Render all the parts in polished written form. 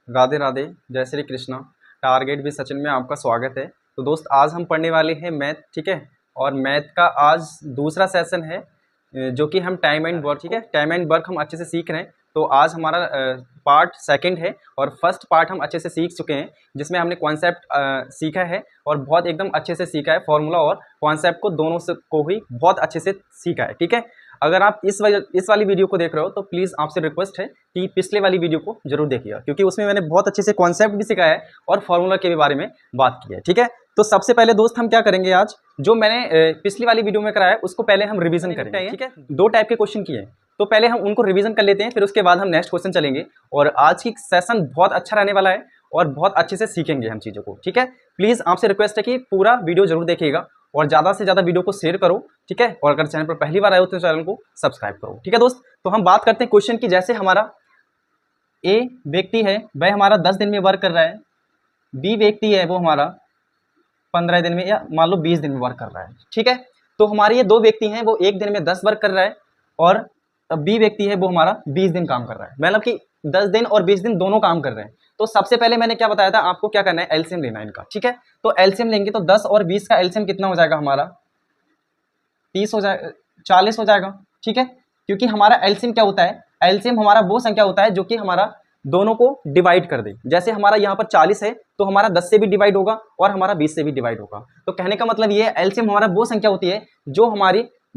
राधे राधे, जय श्री कृष्णा। टारगेट भी सचिन में आपका स्वागत है। तो दोस्त, आज हम पढ़ने वाले हैं मैथ, ठीक है। और मैथ का आज दूसरा सेशन है, जो कि हम टाइम एंड वर्क, ठीक है, टाइम एंड वर्क हम अच्छे से सीख रहे हैं। तो आज हमारा पार्ट सेकंड है और फर्स्ट पार्ट हम अच्छे से सीख चुके हैं, जिसमें हमने कॉन्सेप्ट सीखा है और बहुत एकदम अच्छे से सीखा है। फॉर्मूला और कॉन्सेप्ट को दोनों से को ही बहुत अच्छे से सीखा है, ठीक है। अगर आप इस वाली वीडियो को देख रहे हो तो प्लीज़ आपसे रिक्वेस्ट है कि पिछले वाली वीडियो को जरूर देखिएगा, क्योंकि उसमें मैंने बहुत अच्छे से कॉन्सेप्ट भी सिखाया है और फॉर्मूला के भी बारे में बात की है, ठीक है। तो सबसे पहले दोस्त हम क्या करेंगे, आज जो मैंने पिछली वाली वीडियो में कराया है उसको पहले हम रिवीजन करेंगे, ठीक है। 2 टाइप के क्वेश्चन किए, तो पहले हम उनको रिवीजन कर लेते हैं, फिर उसके बाद हम नेक्स्ट क्वेश्चन चलेंगे। और आज की सेशन बहुत अच्छा रहने वाला है और बहुत अच्छे से सीखेंगे हम चीज़ों को, ठीक है। प्लीज़ आपसे रिक्वेस्ट है कि पूरा वीडियो जरूर देखिएगा और ज़्यादा से ज़्यादा वीडियो को शेयर करो, ठीक है। और अगर चैनल पर पहली बार आए हो तो चैनल को सब्सक्राइब करो, ठीक है दोस्त। तो हम बात करते हैं क्वेश्चन की। जैसे हमारा ए व्यक्ति है, वह हमारा 10 दिन में वर्क कर रहा है। बी व्यक्ति है, वो हमारा 15 दिन में या मान लो 20 दिन में वर्क कर रहा है, ठीक है। तो हमारे ये 2 व्यक्ति हैं, वो एक दिन में 10 वर्क कर रहा है और बी व्यक्ति है, वो हमारा 20 दिन काम कर रहा है। मतलब कि 10 दिन और 20 दिन दोनों काम कर रहे हैं। तो सबसे पहले मैंने क्या बताया था आपको, क्या करना है, एलसीएम लेना है इनका, ठीक है। तो एलसीएम लेंगे तो 10 और 20 का एलसीएम कितना हो जाएगा हमारा, 30 हो जाएगा, 40 हो जाएगा, ठीक है। क्योंकि हमारा एलसीएम क्या होता है, एलसीएम हमारा वो संख्या होता है जो कि हमारा दोनों को डिवाइड कर दे। जैसे हमारा यहाँ पर 40 है तो हमारा 10 से भी डिवाइड होगा और हमारा 20 से भी डिवाइड होगा। तो कहने का मतलब ये है, एलसीएम हमारा वो संख्या होती है जो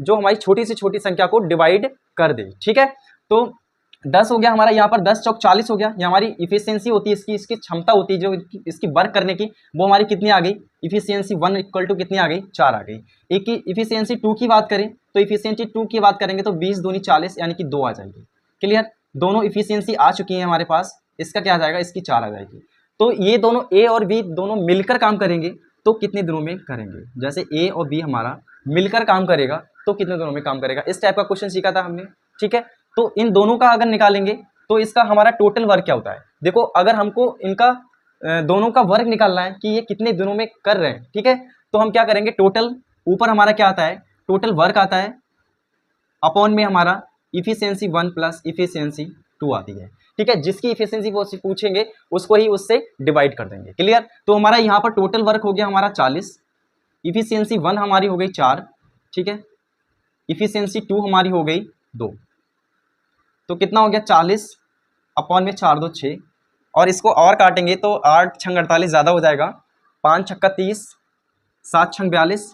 हमारी छोटी से छोटी संख्या को डिवाइड कर दे, ठीक है। तो 10 हो गया हमारा, यहाँ पर 10 चौक 40 हो गया। ये हमारी इफिशियंसी होती है, इसकी क्षमता होती है जो इसकी वर्क करने की, वो हमारी कितनी आ गई, इफिशियंसी 1 इक्वल टू कितनी आ गई, 4 आ गई। एक की इफिशियंसी 2 की बात करें तो इफिशियंसी 2 की बात करेंगे तो 20 दूनी 40 यानी कि 2 आ जाएगी। क्लियर, दोनों इफिशियंसी आ चुकी है हमारे पास। इसका क्या आ जाएगा, इसकी 4 आ जाएगी। तो ये दोनों ए और बी दोनों मिलकर काम करेंगे तो कितने दिनों में करेंगे। जैसे ए और बी हमारा मिलकर काम करेगा तो कितने दिनों में काम करेगा, इस टाइप का क्वेश्चन सीखा था हमने, ठीक है। तो इन दोनों का अगर निकालेंगे तो इसका हमारा टोटल वर्क क्या होता है। देखो, अगर हमको इनका दोनों का वर्क निकालना है कि ये कितने दिनों में कर रहे हैं, ठीक है। तो हम क्या करेंगे, टोटल ऊपर हमारा क्या आता है, टोटल वर्क आता है, अपॉन में हमारा इफिशियंसी 1 प्लस इफिशियंसी 2 आती है, ठीक है। जिसकी इफिशियंसी वो पूछेंगे उसको ही उससे डिवाइड कर देंगे। क्लियर, तो हमारा यहाँ पर टोटल वर्क हो गया हमारा 40, इफिशियंसी 1 हमारी हो गई 4, ठीक है। इफिशियंसी 2 हमारी हो गई 2। तो कितना हो गया, 40 अपॉन में 4 2 6। और इसको और काटेंगे तो 8 छंग 48 ज़्यादा हो जाएगा, 5 छक्का 30, 7 छंग 42,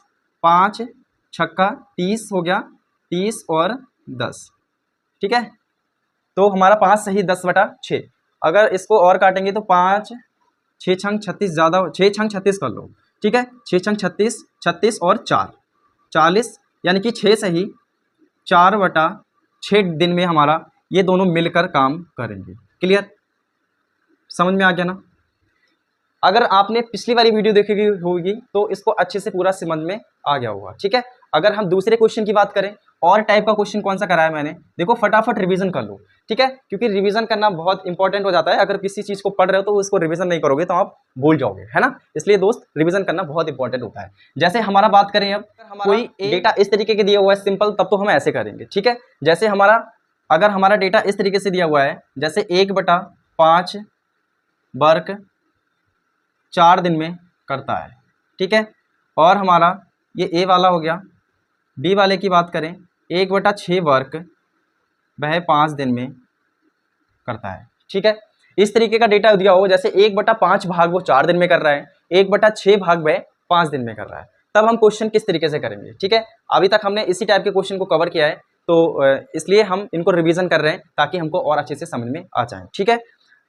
5 छक्का 30 हो गया, 30 और 10, ठीक है। तो हमारा 5 सही 10/6। अगर इसको और काटेंगे तो 5 6 छंग 36 ज़्यादा, 6 छंग 36 कर लो, ठीक है। 6 छंग 36, 36 और 4 40, यानी कि 6 सही 4/6 दिन में हमारा ये दोनों मिलकर काम करेंगे। क्लियर, समझ में आ गया ना। अगर आपने पिछली वाली वीडियो देखी होगी तो इसको अच्छे से पूरा समझ में आ गया होगा, ठीक है। अगर हम दूसरे क्वेश्चन की बात करें, और टाइप का क्वेश्चन कौन सा कराया मैंने, देखो फटाफट रिवीजन कर लो, ठीक है। क्योंकि रिवीजन करना बहुत इंपॉर्टेंट हो जाता है। अगर किसी चीज़ को पढ़ रहे हो तो उसको रिवीजन नहीं करोगे तो आप भूल जाओगे, है ना। इसलिए दोस्त, रिवीजन करना बहुत इंपॉर्टेंट होता है। जैसे हमारा बात करें, अब कोई डेटा इस तरीके के दिया हुआ है सिंपल, तब तो हम ऐसे करेंगे, ठीक है। जैसे अगर हमारा डेटा इस तरीके से दिया हुआ है, जैसे 1/5 वर्क 4 दिन में करता है, ठीक है। और हमारा ये ए वाला हो गया। बी वाले की बात करें, 1/6 वर्क वह 5 दिन में करता है, ठीक है। इस तरीके का डेटा दिया हो, जैसे 1/5 भाग वो 4 दिन में कर रहा है, 1/6 भाग वह 5 दिन में कर रहा है, तब हम क्वेश्चन किस तरीके से करेंगे, ठीक है। अभी तक हमने इसी टाइप के क्वेश्चन को कवर किया है, तो इसलिए हम इनको रिवीजन कर रहे हैं ताकि हमको और अच्छे से समझ में आ जाए, ठीक है।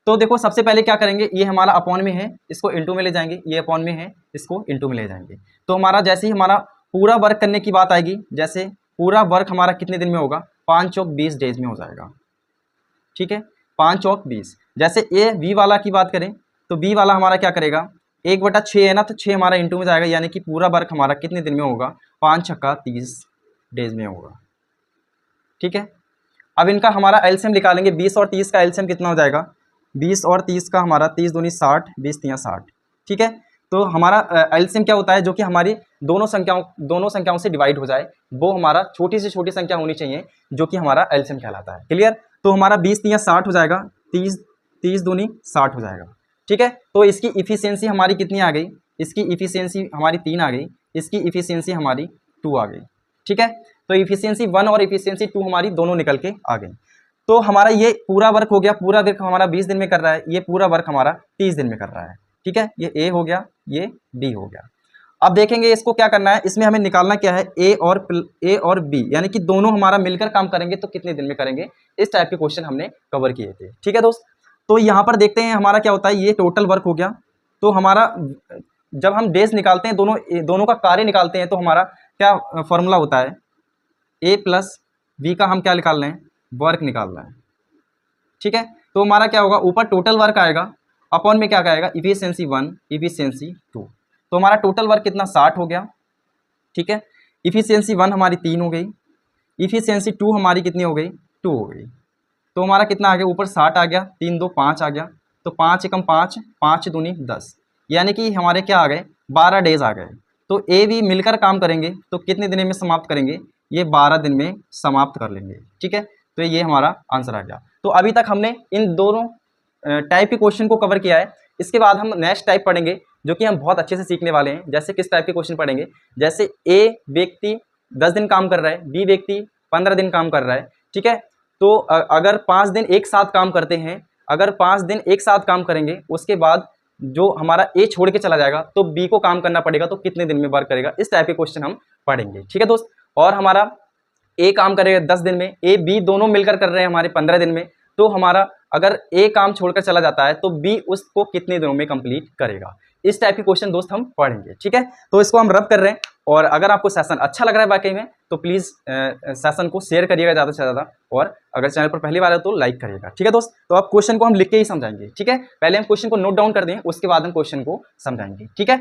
तो देखो, सबसे पहले क्या करेंगे, ये हमारा अपॉन में है, इसको इंटू में ले जाएंगे, ये अपॉन में है, इसको इंटू में ले जाएंगे। तो हमारा जैसे ही हमारा पूरा वर्क करने की बात आएगी, जैसे पूरा वर्क हमारा कितने दिन में होगा, 5 चौक 20 डेज में हो जाएगा, ठीक है। 5 चौक 20। जैसे ए बी वाला की बात करें तो बी वाला हमारा क्या करेगा, 1/6 है ना, तो 6 हमारा इंटू में जाएगा, यानी कि पूरा वर्क हमारा कितने दिन में होगा, 5 छक्का 30 डेज में होगा, ठीक है। अब इनका हमारा एलसीएम निकालेंगे, 20 और 30 का एलसीएम कितना हो जाएगा, 20 और 30 का हमारा 30 दूनी 60, 20 तियां 60, ठीक है। तो हमारा एलसीएम क्या होता है, जो कि हमारी दोनों संख्याओं से डिवाइड हो जाए, वो हमारा छोटी से छोटी संख्या होनी चाहिए, जो कि हमारा एलसीएम कहलाता है। क्लियर, तो हमारा 20 तियां 60 हो जाएगा, 30 30 दूनी 60 हो जाएगा। ठीक है, तो इसकी इफिशियंसी हमारी कितनी आ गई, इसकी इफिशियंसी हमारी 3 आ गई, इसकी इफिशियंसी हमारी 2 आ गई। ठीक है, तो इफिशियंसी 1 और इफिशियंसी 2 हमारी दोनों निकल के आ गई। तो हमारा ये पूरा वर्क हो गया, पूरा वर्क हमारा 20 दिन में कर रहा है, ये पूरा वर्क हमारा 30 दिन में कर रहा है। ठीक है, ये ए हो गया, ये बी हो गया। अब देखेंगे इसको क्या करना है, इसमें हमें निकालना क्या है, ए और बी, यानी कि दोनों हमारा मिलकर काम करेंगे तो कितने दिन में करेंगे, इस टाइप के क्वेश्चन हमने कवर किए थे। ठीक है दोस्त, तो यहाँ पर देखते हैं हमारा क्या होता है, ये टोटल वर्क हो गया। तो हमारा जब हम डेज निकालते हैं, दोनों का कार्य निकालते हैं, तो हमारा क्या फॉर्मूला होता है, ए प्लस बी का हम क्या निकाल रहे हैं, वर्क निकाल रहे हैं। ठीक है, तो हमारा क्या होगा, ऊपर टोटल वर्क आएगा, अपॉन में क्या आएगा, इफिशियंसी 1 इफिशियंसी 2। तो हमारा टोटल वर्क कितना, 60 हो गया। ठीक है, इफिशियंसी 1 हमारी 3 हो गई, इफिशियंसी 2 हमारी कितनी हो गई, 2 हो गई। तो हमारा कितना आ गया, ऊपर 60 आ गया, 3 2 5 आ गया, तो 5 एकम 5, 5 दूनी 10, यानी कि हमारे क्या आ गए, 12 डेज आ गए। तो ए बी मिलकर काम करेंगे तो कितने दिन में समाप्त करेंगे, ये 12 दिन में समाप्त कर लेंगे। ठीक है, तो ये हमारा आंसर आ गया। तो अभी तक हमने इन दोनों टाइप के क्वेश्चन को कवर किया है। इसके बाद हम नेक्स्ट टाइप पढ़ेंगे जो कि हम बहुत अच्छे से सीखने वाले हैं। जैसे किस टाइप के क्वेश्चन पढ़ेंगे, जैसे ए व्यक्ति 10 दिन काम कर रहा है, बी व्यक्ति 15 दिन काम कर रहा है। ठीक है, तो अगर 5 दिन एक साथ काम करते हैं, अगर 5 दिन एक साथ काम करेंगे, उसके बाद जो हमारा ए छोड़ के चला जाएगा तो बी को काम करना पड़ेगा, तो कितने दिन में वर्क करेगा, इस टाइप के क्वेश्चन हम पढ़ेंगे। ठीक है दोस्त, और हमारा ए काम करेगा 10 दिन में, ए बी दोनों मिलकर कर रहे हैं हमारे 15 दिन में, तो हमारा अगर ए काम छोड़कर चला जाता है तो बी उसको कितने दिनों में कंप्लीट करेगा, इस टाइप के क्वेश्चन दोस्त हम पढ़ेंगे। ठीक है, तो इसको हम रब कर रहे हैं। और अगर आपको सेशन अच्छा लग रहा है वाकई में, तो प्लीज़ सेशन को शेयर करिएगा ज़्यादा से ज़्यादा, और अगर चैनल पर पहली बार है तो लाइक करिएगा। ठीक है दोस्त, तो अब क्वेश्चन को हम लिख के ही समझाएंगे। ठीक है, पहले हम क्वेश्चन को नोट डाउन कर दें, उसके बाद हम क्वेश्चन को समझाएंगे। ठीक है,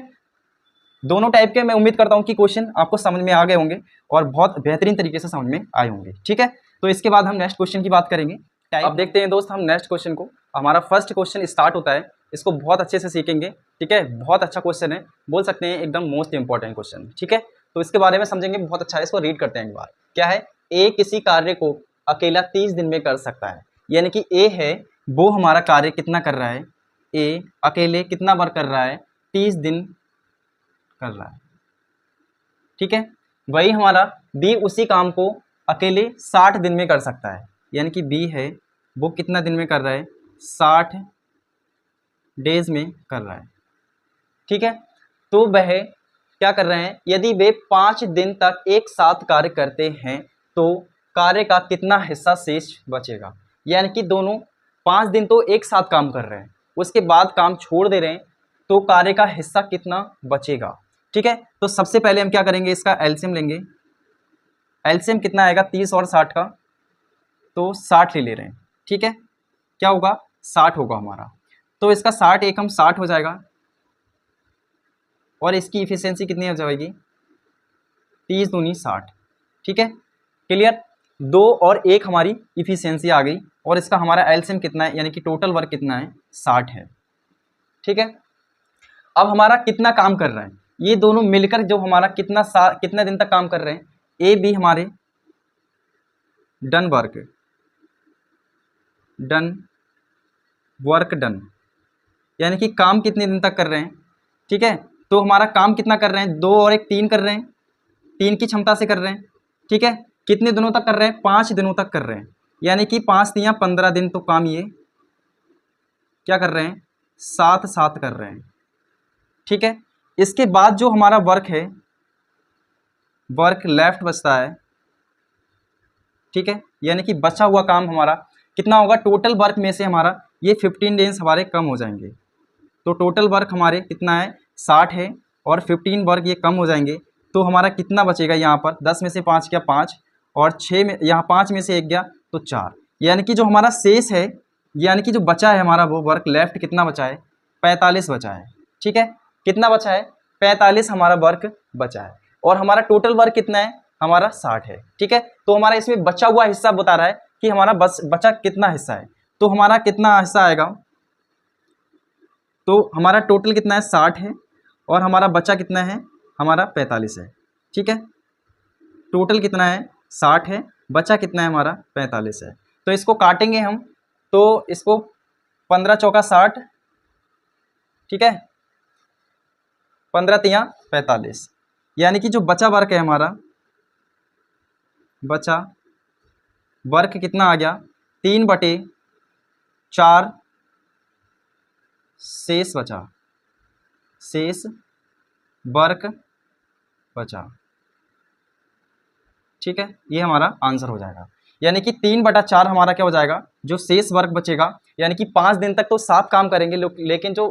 दोनों टाइप के मैं उम्मीद करता हूं कि क्वेश्चन आपको समझ में आ गए होंगे और बहुत बेहतरीन तरीके से समझ में आए होंगे। ठीक है, तो इसके बाद हम नेक्स्ट क्वेश्चन की बात करेंगे। अब देखते हैं दोस्त हम नेक्स्ट क्वेश्चन को। हमारा फर्स्ट क्वेश्चन स्टार्ट होता है, इसको बहुत अच्छे से सीखेंगे। ठीक है, बहुत अच्छा क्वेश्चन है, बोल सकते हैं एकदम मोस्ट इंपॉर्टेंट क्वेश्चन। ठीक है, तो इसके बारे में समझेंगे, बहुत अच्छा है, इसको रीड करते हैं एक बार। क्या है, ए किसी कार्य को अकेला 30 दिन में कर सकता है, यानी कि ए है वो हमारा कार्य कितना कर रहा है, ए अकेले कितना बार कर रहा है, 30 दिन कर रहा है। ठीक है, वही हमारा बी उसी काम को अकेले 60 दिन में कर सकता है, यानी कि बी है वो कितना दिन में कर रहा है, 60 डेज में कर रहा है। ठीक है, तो वह क्या कर रहे हैं, यदि वे 5 दिन तक एक साथ कार्य करते हैं तो कार्य का कितना हिस्सा शेष बचेगा, यानी कि दोनों 5 दिन तो एक साथ काम कर रहे हैं, उसके बाद काम छोड़ दे रहे हैं, तो कार्य का हिस्सा कितना बचेगा। ठीक है, तो सबसे पहले हम क्या करेंगे, इसका एलसीएम लेंगे। एलसीएम कितना आएगा, 30 और 60 का, तो 60 ले रहे हैं। ठीक है, क्या होगा, 60 होगा हमारा, तो इसका 60 एकम 60 हो जाएगा, और इसकी इफिशियंसी कितनी हो जाएगी, 30 दूनी 60। ठीक है, क्लियर, 2 और 1 हमारी इफिशियंसी आ गई, और इसका हमारा एलसीएम कितना है, यानी कि टोटल वर्क कितना है, 60 है। ठीक है, अब हमारा कितना काम कर रहे हैं, ये दोनों मिलकर जो हमारा कितना दिन तक काम कर रहे हैं, ए बी हमारे डन वर्क डन, यानी कि काम कितने दिन तक कर रहे हैं। ठीक है, तो हमारा काम कितना कर रहे हैं, 2 और 1 3 कर रहे हैं, 3 की क्षमता से कर रहे हैं। ठीक है, कितने दिनों तक कर रहे हैं, 5 दिनों तक कर रहे हैं, यानी कि 5 तियां 15 दिन, तो काम ये क्या कर रहे हैं, 7 कर रहे हैं। ठीक है, इसके बाद जो हमारा वर्क है, वर्क लेफ्ट बचता है। ठीक है, यानी कि बचा हुआ काम हमारा कितना होगा, टोटल वर्क में से हमारा ये 15 डेज हमारे कम हो जाएंगे, तो टोटल वर्क हमारे कितना है, 60 है, और 15 वर्क ये कम हो जाएंगे, तो हमारा कितना बचेगा, यहाँ पर 10 में से 5 गया 5, और 6 में, यहाँ 5 में से 1 गया तो 4, यानी कि जो हमारा शेष है, यानी कि जो बचा है हमारा वो वर्क लेफ्ट कितना बचा है, 45 बचा है। ठीक है, कितना बचा है, 45 हमारा वर्क बचा है, और हमारा टोटल वर्क कितना है, हमारा 60 है। ठीक है, तो हमारा इसमें बचा हुआ हिस्सा बता रहा है कि हमारा बचा कितना हिस्सा है, तो हमारा कितना हिस्सा आएगा, तो हमारा टोटल कितना है, 60 है, और हमारा बचा कितना है, हमारा 45 है। ठीक है, टोटल कितना है, 60 है, बचा कितना है हमारा, 45 है। तो इसको काटेंगे हम, तो इसको 15 चौका 60, ठीक है, 15 तियां 45, यानी कि जो बचा वर्क है हमारा, बचा वर्क कितना आ गया 3/4 शेष बचा, शेष वर्क बचा, ठीक है, ये हमारा आंसर हो जाएगा। यानी कि 3/4 हमारा क्या हो जाएगा, जो शेष वर्क बचेगा, यानी कि 5 दिन तक तो 7 काम करेंगे, लेकिन जो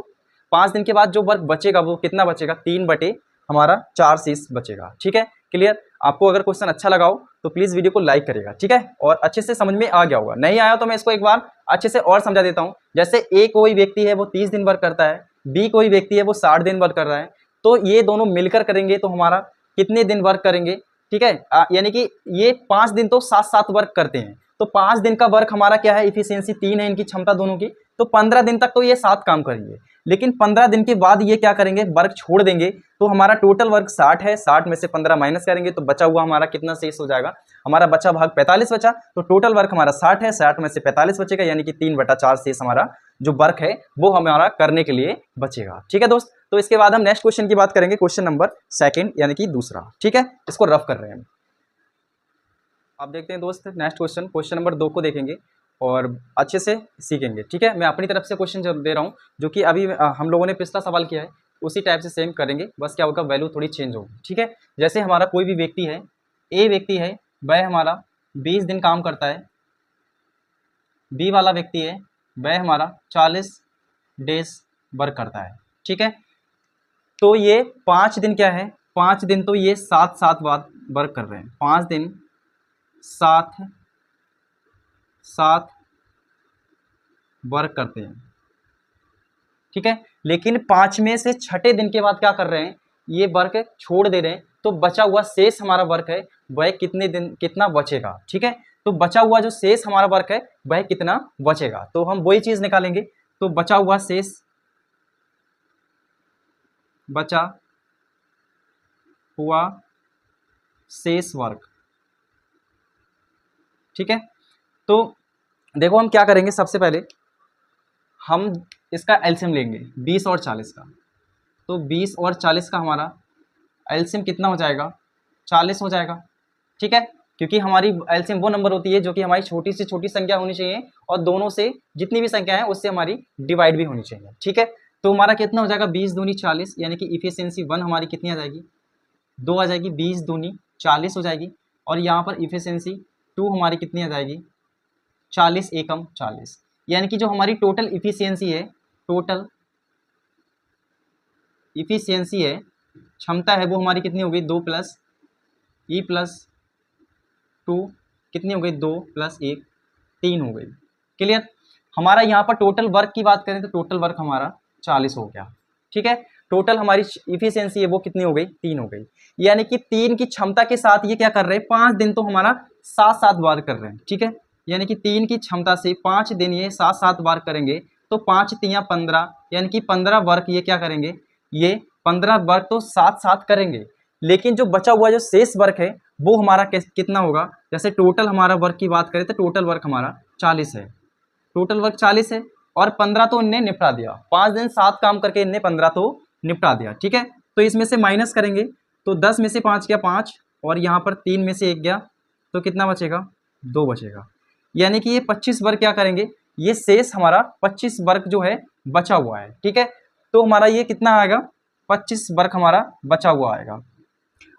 5 दिन के बाद जो वर्क बचेगा वो कितना बचेगा, 3/4 शेष बचेगा, ठीक है, क्लियर। आपको अगर क्वेश्चन अच्छा लगा हो तो प्लीज़ वीडियो को लाइक करिएगा, ठीक है, और अच्छे से समझ में आ गया होगा। नहीं आया तो मैं इसको एक बार अच्छे से और समझा देता हूँ। जैसे ए कोई व्यक्ति है वो 30 दिन वर्क करता है, बी कोई व्यक्ति है वो 60 दिन वर्क कर रहा है, तो ये दोनों मिलकर करेंगे तो हमारा कितने दिन वर्क करेंगे, ठीक है, यानी कि ये 5 दिन तो साथ साथ वर्क करते हैं, तो 5 दिन का वर्क हमारा क्या है, इफिशियंसी 3 है इनकी क्षमता दोनों की, तो 15 दिन तक तो ये 7 काम करेंगे, लेकिन 15 दिन के बाद ये क्या करेंगे, वर्क छोड़ देंगे, तो हमारा टोटल वर्क 60 है, 60 में से 15 माइनस करेंगे तो बचा हुआ हमारा कितना शेष हो जाएगा, हमारा बचा भाग 45 बचा, तो टोटल वर्क हमारा 60 है, 60 में से 45 बचेगा, यानी कि 3/4 शेष हमारा जो वर्क है वो हमारा करने के लिए बचेगा, ठीक है दोस्त। तो इसके बाद हम नेक्स्ट क्वेश्चन की बात करेंगे, क्वेश्चन नंबर 2 यानी कि दूसरा, ठीक है, इसको रफ कर रहे हैं हम। आप देखते हैं दोस्त नेक्स्ट क्वेश्चन, क्वेश्चन नंबर 2 को देखेंगे और अच्छे से सीखेंगे, ठीक है। मैं अपनी तरफ से क्वेश्चन दे रहा हूँ, जो कि अभी हम लोगों ने पिछला सवाल किया है उसी टाइप से सेम करेंगे, बस क्या होगा, वैल्यू थोड़ी चेंज होगी, ठीक है। जैसे हमारा कोई भी व्यक्ति है, ए व्यक्ति है, वह हमारा 20 दिन काम करता है, बी वाला व्यक्ति है वह हमारा 40 डेज वर्क करता है, ठीक है। तो ये 5 दिन क्या है, 5 दिन तो ये साथ साथ वर्क कर रहे हैं, 5 दिन साथ साथ वर्क करते हैं, ठीक है, लेकिन 5 में से छठे दिन के बाद क्या कर रहे हैं, ये वर्क छोड़ दे रहे हैं, तो बचा हुआ शेष हमारा वर्क है वह कितना बचेगा, ठीक है। तो बचा हुआ जो शेष हमारा वर्क है वह कितना बचेगा, तो हम वही चीज निकालेंगे, तो बचा हुआ शेष, बचा हुआ शेष वर्क, ठीक है। तो देखो हम क्या करेंगे, सबसे पहले हम इसका एलसीएम लेंगे 20 और 40 का, तो 20 और 40 का हमारा एलसीएम कितना हो जाएगा, 40 हो जाएगा, ठीक है, क्योंकि हमारी एलसीएम वो नंबर होती है जो कि हमारी छोटी से छोटी संख्या होनी चाहिए और दोनों से जितनी भी संख्या है उससे हमारी डिवाइड भी होनी चाहिए, ठीक है। तो हमारा कितना हो जाएगा, 20 दूनी 40, यानी कि इफिशियंसी 1 हमारी कितनी आ जाएगी, 2 आ जाएगी, 20 दूनी 40 हो जाएगी, और यहाँ पर इफिशियंसी 2 हमारी कितनी आ जाएगी, 40 एकम 40, यानी कि जो हमारी टोटल इफिशियंसी है, टोटल इफिशियंसी है, क्षमता है, वो हमारी कितनी हो गई, 2 + E + 2 कितनी हो गई, 2 + 1 3 हो गई, क्लियर। हमारा यहाँ पर टोटल वर्क की बात करें तो टोटल वर्क हमारा 40 हो गया, ठीक है। टोटल हमारी इफिशियंसी है वो कितनी हो गई, 3 हो गई, यानी कि 3 की क्षमता के साथ ये क्या कर रहे हैं, 5 दिन तो हमारा साथ साथ वर्क कर रहे हैं, ठीक है, यानी कि 3 की क्षमता से 5 दिन ये साथ साथ वर्क करेंगे, तो 5 तियां 15, यानी कि 15 वर्क ये क्या करेंगे, ये 15 वर्क तो साथ साथ करेंगे, लेकिन जो बचा हुआ जो शेष वर्क है वो हमारा कितना होगा, जैसे टोटल हमारा वर्क की बात करें तो टोटल वर्क हमारा 40 है, टोटल वर्क 40 है, और 15 तो इनने निपटा दिया, 5 दिन 7 काम करके इनने 15 तो निपटा दिया, ठीक है। तो इसमें से माइनस करेंगे तो 10 में से 5 गया 5, और यहाँ पर 3 में से 1 गया, तो कितना बचेगा, 2 बचेगा, यानी कि ये 25 वर्क क्या करेंगे, ये शेष हमारा 25 वर्क जो है बचा हुआ है, ठीक है। तो हमारा ये कितना आएगा, 25 वर्क हमारा बचा हुआ आएगा।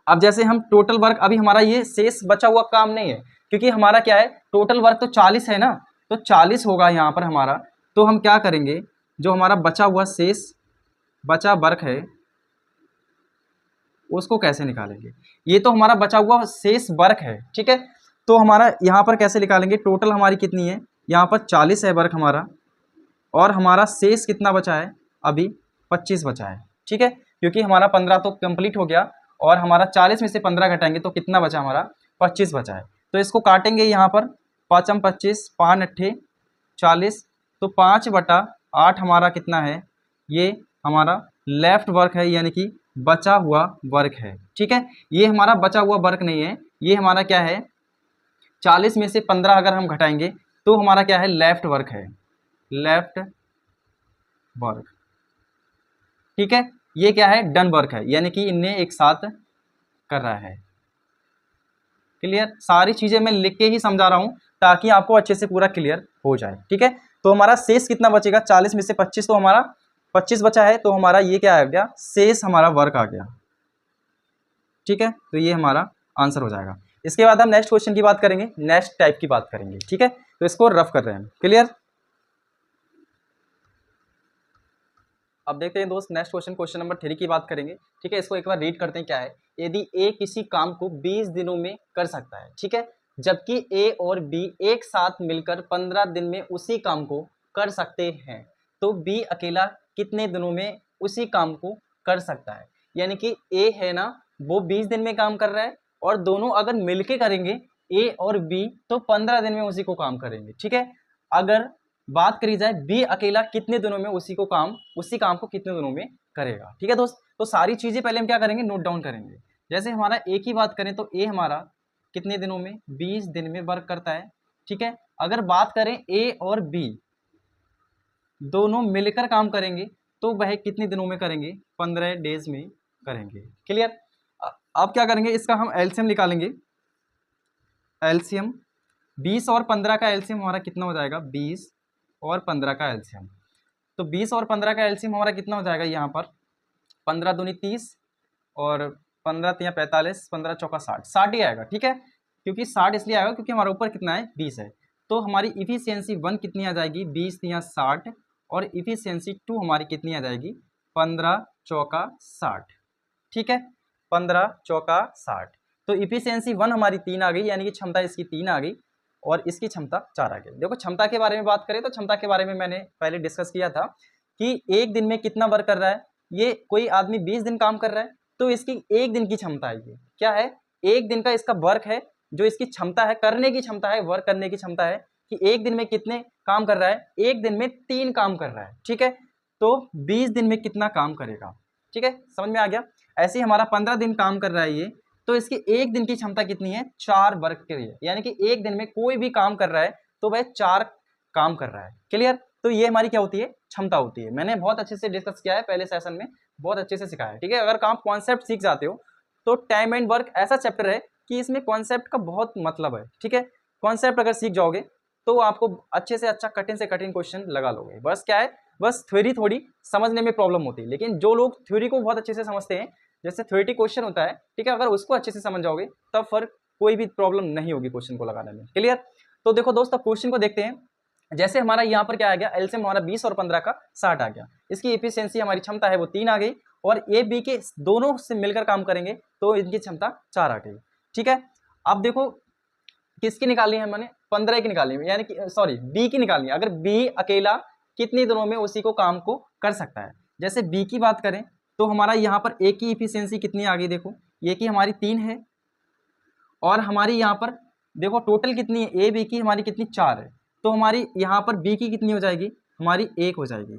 अब जैसे हम टोटल वर्क, अभी हमारा ये शेष बचा हुआ काम नहीं है, क्योंकि हमारा क्या है, टोटल वर्क तो 40 है ना, तो 40 होगा यहाँ पर हमारा, तो हम क्या करेंगे, जो हमारा बचा हुआ शेष बचा वर्क है उसको कैसे निकालेंगे, ये तो हमारा बचा हुआ शेष वर्क है, ठीक है। तो हमारा यहाँ पर कैसे निकालेंगे, टोटल हमारी कितनी है, यहाँ पर 40 है वर्क हमारा, और हमारा शेष कितना बचा है, अभी 25 बचा है, ठीक है, क्योंकि हमारा 15 तो कंप्लीट हो गया, और हमारा 40 में से 15 घटाएंगे तो कितना बचा, हमारा 25 बचा है। तो इसको काटेंगे यहाँ पर, 5 × 25 5 × 40, तो 5/8 हमारा कितना है, ये हमारा लेफ्ट वर्क है, यानी कि बचा हुआ वर्क है, ठीक है। ये हमारा बचा हुआ वर्क नहीं है, ये हमारा क्या है, 40 में से 15 अगर हम घटाएंगे तो हमारा क्या है, लेफ्ट वर्क है, लेफ्ट वर्क। ठीक है, ये क्या है, डन वर्क है, यानी कि इन्हें एक साथ कर रहा है। क्लियर, सारी चीजें मैं लिख के ही समझा रहा हूं ताकि आपको अच्छे से पूरा क्लियर हो जाए। ठीक है, तो हमारा शेष कितना बचेगा, 40 में से 25, तो हमारा 25 बचा है, तो हमारा ये क्या आ गया, शेष हमारा वर्क आ गया। ठीक है, तो ये हमारा आंसर हो जाएगा। इसके बाद हम नेक्स्ट क्वेश्चन की बात करेंगे, नेक्स्ट टाइप की बात करेंगे। ठीक है, तो इसको रफ कर रहे हैं। क्लियर, अब देखते हैं दोस्त नेक्स्ट क्वेश्चन, क्वेश्चन नंबर 3 की बात करेंगे। ठीक है, इसको एक बार रीड करते हैं। क्या है, यदि ए किसी काम को 20 दिनों में कर सकता है, ठीक है, जबकि ए और बी एक साथ मिलकर 15 दिन में उसी काम को कर सकते हैं, तो बी अकेला कितने दिनों में उसी काम को कर सकता है। यानी कि ए है ना, वो 20 दिन में काम कर रहा है, और दोनों अगर मिलके करेंगे ए और बी तो 15 दिन में उसी को काम करेंगे। ठीक है, अगर बात करी जाए बी अकेला कितने दिनों में उसी काम को कितने दिनों में करेगा। ठीक है दोस्त, तो सारी चीजें पहले हम क्या करेंगे, नोट डाउन करेंगे। जैसे हमारा ए की बात करें तो ए हमारा कितने दिनों में, 20 दिन में वर्क करता है। ठीक है, अगर बात करें ए और बी दोनों मिलकर काम करेंगे तो वह कितने दिनों में करेंगे, 15 डेज में करेंगे। क्लियर, अब क्या करेंगे, इसका हम एलसीएम निकालेंगे। एलसीएम 20 और 15 का एलसीएम हमारा कितना हो जाएगा, 20 और 15 का एलसीएम, तो 20 और 15 का एलसीएम हमारा कितना हो जाएगा, यहाँ पर 15 दूनी 30 और 15 तिया 45, 15 चौका 60, 60 ही आएगा। ठीक है, क्योंकि 60 इसलिए आएगा क्योंकि हमारे ऊपर कितना है, 20 है, तो हमारी इफिशियंसी 1 कितनी आ जाएगी, 20 तिया 60, और इफिशियंसी 2 हमारी कितनी आ जाएगी, 15 चौका 60। ठीक है, 15 चौका 60, तो इफिशियंसी 1 हमारी 3 आ गई, यानी कि क्षमता इसकी 3 आ गई, और इसकी क्षमता 4 आ गई। देखो क्षमता के बारे में बात करें तो क्षमता के बारे में मैंने पहले डिस्कस किया था कि एक दिन में कितना वर्क कर रहा है। ये कोई आदमी 20 दिन काम कर रहा है तो इसकी एक दिन की क्षमता है, ये क्या है, एक दिन का इसका वर्क है, जो इसकी क्षमता है, करने की क्षमता है, वर्क करने की क्षमता है कि एक दिन में कितने काम कर रहा है, एक दिन में 3 काम कर रहा है। ठीक है, तो 20 दिन में कितना काम करेगा। ठीक है, समझ में आ गया। ऐसे ही हमारा 15 दिन काम कर रहा है ये, तो इसकी एक दिन की क्षमता कितनी है, 4 वर्क के लिए, यानी कि एक दिन में कोई भी काम कर रहा है तो वह 4 काम कर रहा है। क्लियर, तो ये हमारी क्या होती है, क्षमता होती है। मैंने बहुत अच्छे से डिस्कस किया है पहले सेशन में, बहुत अच्छे से सिखाया है। ठीक है, अगर आप कॉन्सेप्ट सीख जाते हो तो टाइम एंड वर्क ऐसा चैप्टर है कि इसमें कॉन्सेप्ट का बहुत मतलब है। ठीक है, कॉन्सेप्ट अगर सीख जाओगे तो आपको अच्छे से अच्छा कठिन से कठिन क्वेश्चन लगा लोगे। बस क्या है, बस थ्योरी थोड़ी समझने में प्रॉब्लम होती है, लेकिन जो लोग थ्योरी को बहुत अच्छे से समझते हैं, जैसे थ्योरेटिक क्वेश्चन होता है, ठीक है, अगर उसको अच्छे से समझ जाओगे तब फिर कोई भी प्रॉब्लम नहीं होगी क्वेश्चन को लगाने में। क्लियर, तो देखो दोस्तों क्वेश्चन को देखते हैं। जैसे हमारा यहाँ पर क्या आ गया, एलसीएम हमारा 20 और 15 का 60 आ गया, इसकी एफिशिएंसी हमारी क्षमता है वो 3 आ गई, और ए बी के दोनों से मिलकर काम करेंगे तो इनकी क्षमता 4 आ गई। ठीक है, अब देखो किसकी निकालनी है, मैंने 15 की निकालनी है, यानी कि सॉरी बी की निकालनी है। अगर बी अकेला कितनी दिनों में उसी को काम को कर सकता है। जैसे बी की बात करें तो हमारा यहाँ पर ए की इफिशियंसी कितनी आ गई, देखो ए की हमारी 3 है, और हमारी यहाँ पर देखो टोटल कितनी है, ए बी की हमारी कितनी 4 है, तो हमारी यहाँ पर बी की कितनी हो जाएगी, हमारी 1 हो जाएगी।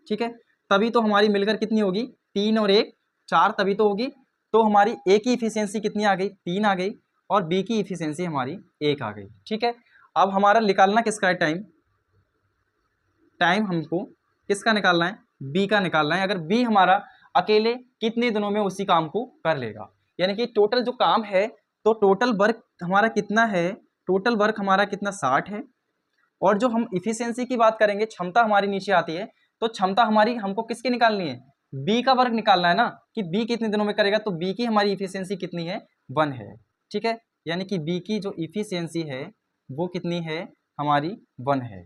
ठीक है, तभी तो हमारी मिलकर कितनी होगी, 3 और 1 4, तभी तो होगी। तो हमारी ए की इफिशियंसी कितनी आ गई, 3 आ गई, और बी की इफिशियंसी हमारी 1 आ गई। ठीक है, अब हमारा निकालना किसका है, टाइम, टाइम हमको किसका निकालना है, बी का निकालना है। अगर बी हमारा अकेले कितने दिनों में उसी काम को कर लेगा, यानी कि टोटल जो काम है, तो टोटल वर्क हमारा कितना है, टोटल वर्क हमारा कितना 60 है, और जो हम इफिशियंसी की बात करेंगे, क्षमता हमारी नीचे आती है, तो क्षमता हमारी हमको किसकी निकालनी है, बी का वर्क निकालना है ना, कि बी कितने दिनों में करेगा, तो बी की हमारी इफिशियंसी कितनी है, 1 है। ठीक है, यानी कि बी की जो इफिशियंसी है वो कितनी है, हमारी 1 है।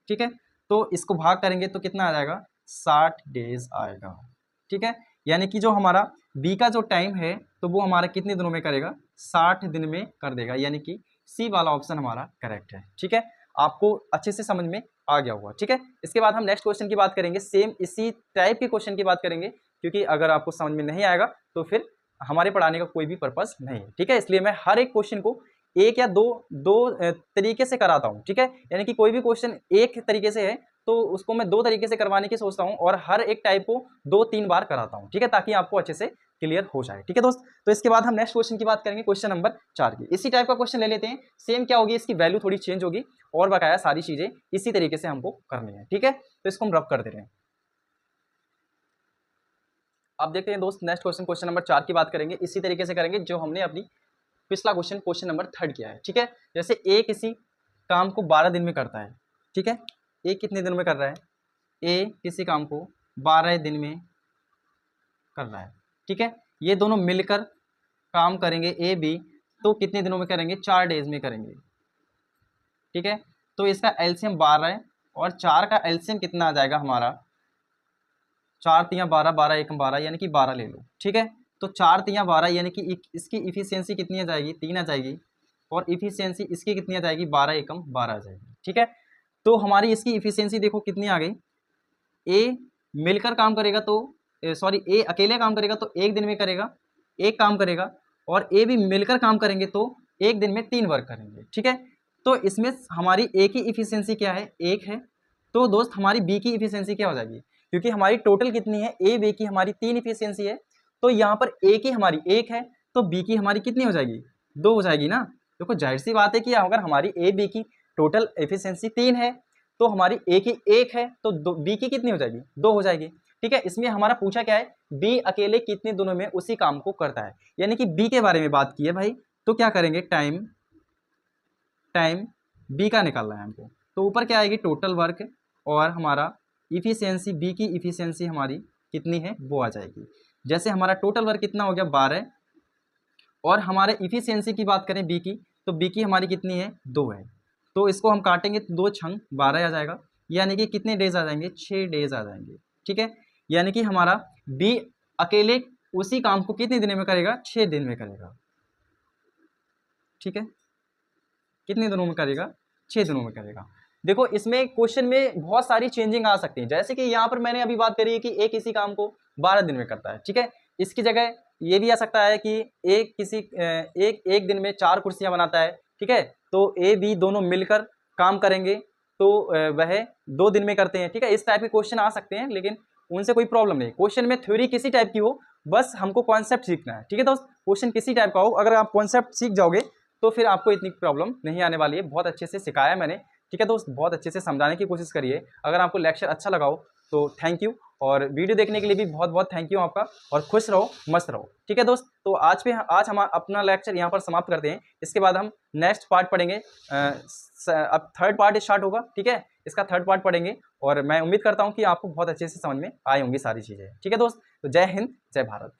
ठीक है, तो इसको भाग करेंगे तो कितना आ जाएगा, 60 डेज आएगा। ठीक है, यानी कि जो हमारा बी का जो टाइम है तो वो हमारा कितने दिनों में करेगा, 60 दिन में कर देगा, यानी कि सी वाला ऑप्शन हमारा करेक्ट है। ठीक है, आपको अच्छे से समझ में आ गया होगा। ठीक है, इसके बाद हम नेक्स्ट क्वेश्चन की बात करेंगे, सेम इसी टाइप के क्वेश्चन की बात करेंगे, क्योंकि अगर आपको समझ में नहीं आएगा तो फिर हमारे पढ़ाने का कोई भी पर्पस नहीं है। ठीक है, इसलिए मैं हर एक क्वेश्चन को एक या दो तरीके से कराता हूँ। ठीक है, यानी कि कोई भी क्वेश्चन एक तरीके से है तो उसको मैं 2 तरीके से करवाने की सोचता हूँ, और हर एक टाइप को 2-3 बार कराता हूँ। ठीक है, ताकि आपको अच्छे से क्लियर हो जाए। ठीक है दोस्त, तो इसके बाद हम नेक्स्ट क्वेश्चन की बात करेंगे, क्वेश्चन नंबर 4 की। इसी टाइप का क्वेश्चन ले लेते हैं, सेम क्या होगी, इसकी वैल्यू थोड़ी चेंज होगी और बकाया सारी चीजें इसी तरीके से हमको करनी है। ठीक है, तो इसको हम रब कर दे रहे हैं। अब देखते हैं दोस्त नेक्स्ट क्वेश्चन, क्वेश्चन नंबर 4 की बात करेंगे, इसी तरीके से करेंगे जो हमने अपनी पिछला क्वेश्चन, क्वेश्चन नंबर 3 किया है। ठीक है, जैसे ए किसी काम को 12 दिन में करता है। ठीक है, ए कितने दिन में कर रहा है, ए किसी काम को 12 दिन में कर रहा है। ठीक है, ये दोनों मिलकर काम करेंगे ए बी, तो कितने दिनों में करेंगे, 4 डेज में करेंगे। ठीक है, तो इसका एलसीएम 12 है और 4 का एलसीएम कितना आ जाएगा हमारा, 4 तियाँ 12, 12 एकम 12 यानी कि 12 ले लो। ठीक है, तो 4 तियाँ 12 यानी कि इसकी इफिशियंसी कितनी आ जाएगी, 3 आ जाएगी, और इफिशियंसी इसकी कितनी आ जाएगी, 12 एकम 12 आ जाएगी। ठीक है, तो हमारी इसकी इफिशियंसी देखो कितनी आ गई, ए मिलकर काम करेगा तो सॉरी ए अकेले काम करेगा तो 1 दिन में करेगा, एक काम करेगा, और ए भी मिलकर काम करेंगे तो 1 दिन में 3 वर्क करेंगे। ठीक है, तो इसमें हमारी ए की इफिशियंसी क्या है, 1 है, तो दोस्त हमारी बी की इफिशियंसी क्या हो जाएगी, क्योंकि हमारी टोटल कितनी है, ए बी की हमारी 3 इफिशियंसी है, तो यहाँ पर ए की हमारी 1 है, तो बी की हमारी कितनी हो जाएगी, 2 हो जाएगी ना। देखो जाहिर सी बात है कि अगर हमारी ए बी की टोटल एफिशिएंसी 3 है तो हमारी ए की 1 है, तो बी की कितनी हो जाएगी, 2 हो जाएगी। ठीक है, इसमें हमारा पूछा क्या है, बी अकेले कितने दिनों में उसी काम को करता है, यानी कि बी के बारे में बात की है भाई, तो क्या करेंगे, टाइम बी का निकालना है हमको, तो ऊपर क्या आएगी, टोटल वर्क, और हमारा इफिशियंसी बी की इफिशियंसी हमारी कितनी है वो आ जाएगी। जैसे हमारा टोटल वर्क कितना हो गया 12, और हमारे इफिशियंसी की बात करें बी की, तो बी की हमारी कितनी है, 2 है, तो इसको हम काटेंगे तो 2 छंग 12 आ जाएगा, यानी कि कितने डेज आ जाएंगे, 6 डेज आ जाएंगे। ठीक है, यानी कि हमारा बी अकेले उसी काम को कितने दिन में करेगा, 6 दिन में करेगा। ठीक है, कितने दिनों में करेगा, 6 दिनों में करेगा। देखो इसमें क्वेश्चन में बहुत सारी चेंजिंग आ सकती है, जैसे कि यहाँ पर मैंने अभी बात करी है कि एक इसी काम को 12 दिन में करता है। ठीक है, इसकी जगह ये भी आ सकता है कि एक दिन में 4 कुर्सियां बनाता है। ठीक है, तो ए बी दोनों मिलकर काम करेंगे तो वह 2 दिन में करते हैं। ठीक है, इस टाइप के क्वेश्चन आ सकते हैं, लेकिन उनसे कोई प्रॉब्लम नहीं, क्वेश्चन में थ्योरी किसी टाइप की हो, बस हमको कॉन्सेप्ट सीखना है। ठीक है दोस्त, क्वेश्चन किसी टाइप का हो, अगर आप कॉन्सेप्ट सीख जाओगे तो फिर आपको इतनी प्रॉब्लम नहीं आने वाली है। बहुत अच्छे से सिखाया है मैंने। ठीक है दोस्त, बहुत अच्छे से समझाने की कोशिश करिए। अगर आपको लेक्चर अच्छा लगा हो तो थैंक यू, और वीडियो देखने के लिए भी बहुत बहुत थैंक यू आपका, और खुश रहो मस्त रहो। ठीक है दोस्त, तो आज हम अपना लेक्चर यहाँ पर समाप्त करते हैं। इसके बाद हम नेक्स्ट पार्ट पढ़ेंगे, अब थर्ड पार्ट स्टार्ट होगा। ठीक है, इसका थर्ड पार्ट पढ़ेंगे, और मैं उम्मीद करता हूँ कि आपको बहुत अच्छे से समझ में आई होंगी सारी चीज़ें। ठीक है दोस्त, तो जय हिंद जय भारत।